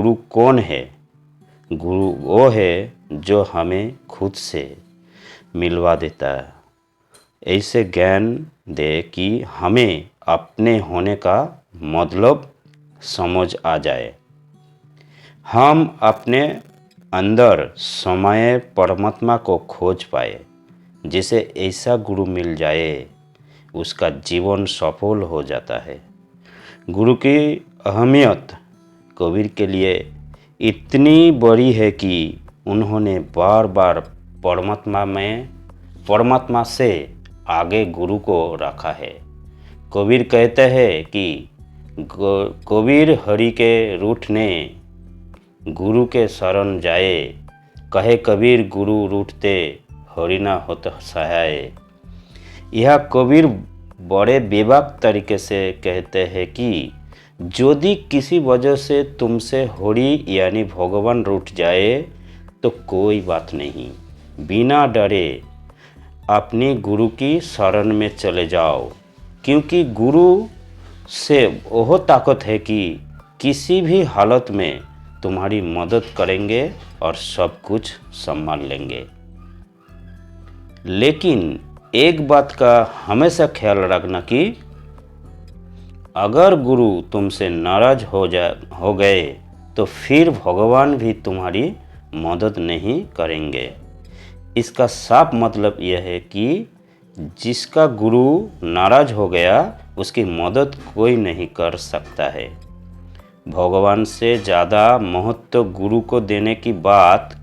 गुरु कौन है? गुरु वो है जो हमें खुद से मिलवा देता है, ऐसे ज्ञान दे कि हमें अपने होने का मतलब समझ आ जाए। हम अपने अंदर समाये परमात्मा को खोज पाए। जिसे ऐसा गुरु मिल जाए उसका जीवन सफल हो जाता है। गुरु की अहमियत कबीर के लिए इतनी बड़ी है कि उन्होंने बार बार परमात्मा से आगे गुरु को रखा है। कबीर कहते हैं कि कबीर हरि के रूठने गुरु के शरण जाए, कहे कबीर गुरु रूठते हरि ना होत सहाय। यह कबीर बड़े बेबाक तरीके से कहते हैं कि यदि किसी वजह से तुमसे हरि यानी भगवान रूठ जाए तो कोई बात नहीं, बिना डरे अपनी गुरु की शरण में चले जाओ, क्योंकि गुरु से वह ताकत है कि किसी भी हालत में तुम्हारी मदद करेंगे और सब कुछ संभाल लेंगे। लेकिन एक बात का हमेशा ख्याल रखना कि अगर गुरु तुमसे नाराज हो गए तो फिर भगवान भी तुम्हारी मदद नहीं करेंगे। इसका साफ मतलब यह है कि जिसका गुरु नाराज हो गया उसकी मदद कोई नहीं कर सकता है। भगवान से ज़्यादा महत्व गुरु को देने की बात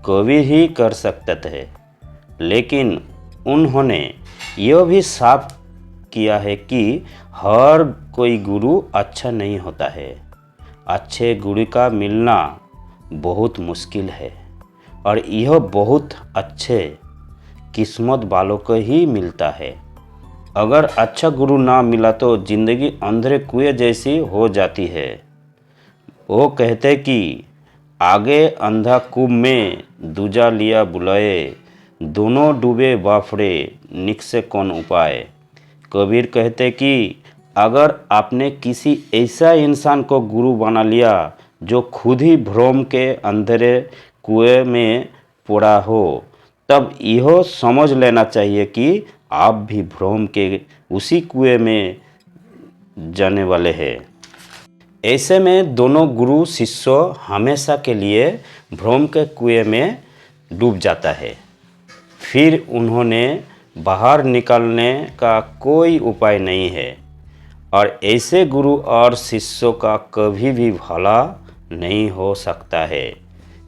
कबीर ही कर सकते थे, लेकिन उन्होंने यह भी साफ किया है कि हर कोई गुरु अच्छा नहीं होता है। अच्छे गुरु का मिलना बहुत मुश्किल है और यह बहुत अच्छे किस्मत वालों को ही मिलता है। अगर अच्छा गुरु ना मिला तो ज़िंदगी अंधेरे कुएं जैसी हो जाती है। वो कहते कि आगे अंधा कुएं में दूजा लिया बुलाए, दोनों डूबे बाफड़े निकसे कौन उपाय। कबीर कहते कि अगर आपने किसी ऐसा इंसान को गुरु बना लिया जो खुद ही भ्रम के अंधेरे कुएं में पड़ा हो, तब यह समझ लेना चाहिए कि आप भी भ्रम के उसी कुएं में जाने वाले हैं। ऐसे में दोनों गुरु शिष्य हमेशा के लिए भ्रम के कुएं में डूब जाता है। फिर उन्होंने बाहर निकलने का कोई उपाय नहीं है और ऐसे गुरु और शिष्यों का कभी भी भला नहीं हो सकता है।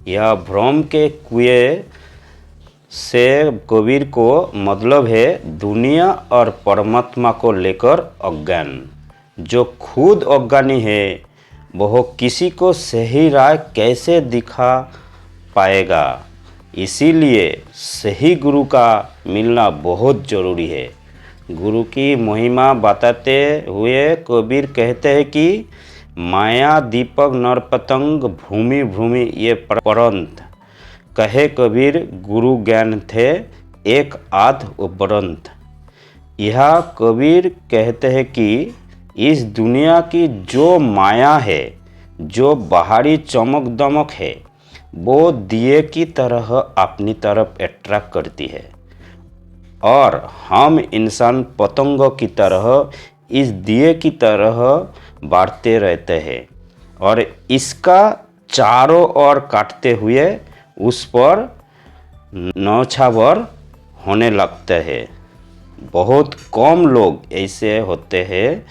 यह भ्रम के कुएं से कबीर को मतलब है दुनिया और परमात्मा को लेकर अज्ञान। जो खुद अज्ञानी है वह किसी को सही राह कैसे दिखा पाएगा। इसीलिए सही गुरु का मिलना बहुत ज़रूरी है। गुरु की महिमा बताते हुए कबीर कहते हैं कि माया दीपक नरपतंग भूमि भूमि ये परंत। कहे कबीर गुरु ज्ञान थे एक आध उपरंत। यह कबीर कहते हैं कि इस दुनिया की जो माया है, जो बाहरी चमक दमक है, वो दिए की तरह अपनी तरफ अट्रैक्ट करती है और हम इंसान पतंगों की तरह इस दिए की तरह बढ़ते रहते हैं और इसका चारों ओर काटते हुए उस पर नौछावर होने लगते हैं। बहुत कम लोग ऐसे होते हैं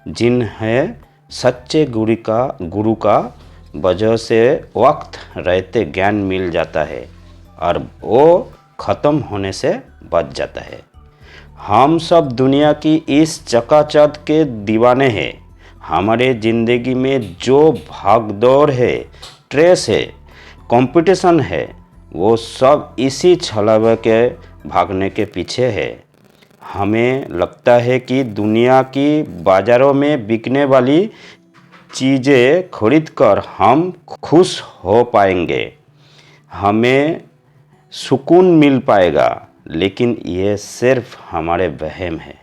जिन्हें सच्चे गुरु का वजह से वक्त रहते ज्ञान मिल जाता है और वो ख़त्म होने से बच जाता है। हम सब दुनिया की इस चकाचौंध के दीवाने हैं। हमारे ज़िंदगी में जो भागदौड़ है, स्ट्रेस है, कंपटीशन है, वो सब इसी छलावे के भागने के पीछे है। हमें लगता है कि दुनिया की बाज़ारों में बिकने वाली चीज़ें खरीदकर हम खुश हो पाएंगे, हमें सुकून मिल पाएगा, लेकिन ये सिर्फ हमारे वहम है।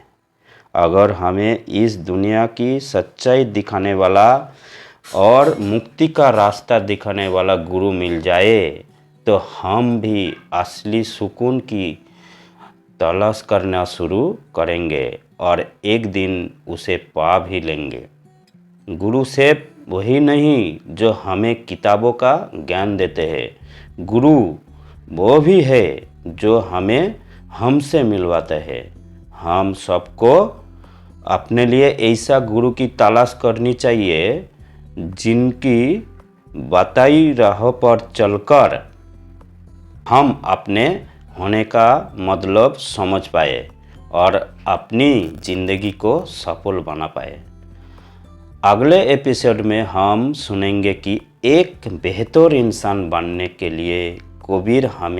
अगर हमें इस दुनिया की सच्चाई दिखाने वाला और मुक्ति का रास्ता दिखाने वाला गुरु मिल जाए तो हम भी असली सुकून की तलाश करना शुरू करेंगे और एक दिन उसे पा भी लेंगे। गुरु सिर्फ वही नहीं जो हमें किताबों का ज्ञान देते हैं, गुरु वो भी है जो हमें हमसे मिलवाते हैं। हम सबको अपने लिए ऐसा गुरु की तलाश करनी चाहिए जिनकी बताई राह पर चलकर हम अपने होने का मतलब समझ पाए और अपनी ज़िंदगी को सफल बना पाए। अगले एपिसोड में हम सुनेंगे कि एक बेहतर इंसान बनने के लिए कबीर हमें